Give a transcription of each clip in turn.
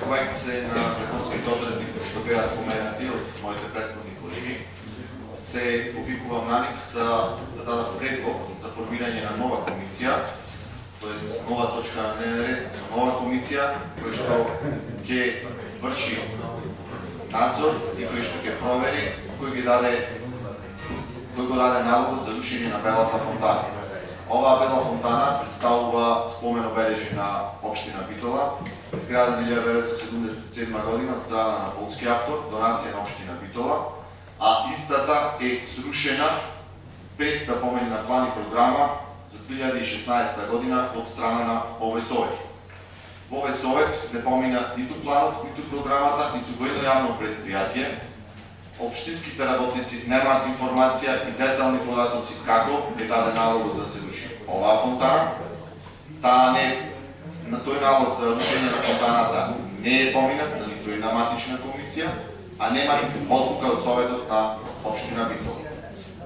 позовајќи се на законските одредби кои што беа споменати од моите претходни колеги, се повикувам на нив за да дадат предлог за формирање на нова комисија, тоест нова точка на дневен ред за нова комисија која што ќе врши надзор и кој што ќе провери кој го даде налогот за рушење на Белата фонтана. Оваа Бела фонтана представува спомен обележи на општина Битола, изградена 1977 година од страна на полски автор, донација на општина Битола, а истата е срушена без да помине на план и програма за 2016 година од страна на овој совет. Во овој совет не помина ниту планот, ниту програмата, ниту во едно јавно предпријатие. Општинските работници немаат информација и детални податоци како е даден налогот за да се руши оваа фонтана. На тој налог за рушење на фонтаната не е поминат на ниту една матична комисија, а нема ниту одлука од советот на општина Битола.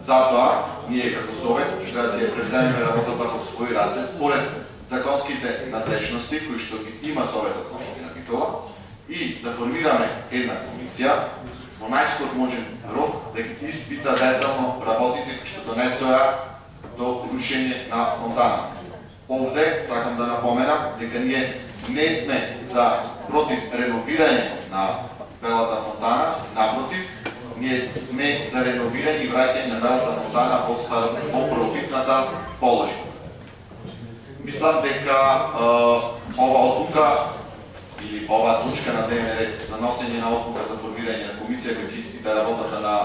Затоа, ние како совет треба да ја превземеме работата во своји раце според законските надлежности кои што ги има советот на општина Битола и да формираме една комисија во најскор можен рок да ги испита детално работите кои што донесоа до рушење на фонтана. Овде сакам да напоменам дека ние не сме против реновирање на Белата фонтана, напротив, ние сме за реновирање и враќање на Белата фонтана во профитната положба. Мислам дека ова одлука или оваа точка на дневен ред за носење на одлука за формирање на комисија која ќе испита работата на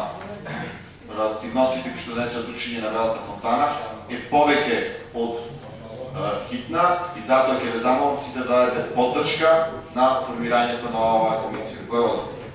активностите кои што донесоа рушење на Белата фонтана е повеќе од хитна и затоа ќе ве замолам сите да дадете поддршка на формирањето на оваа комисија. Благодарам.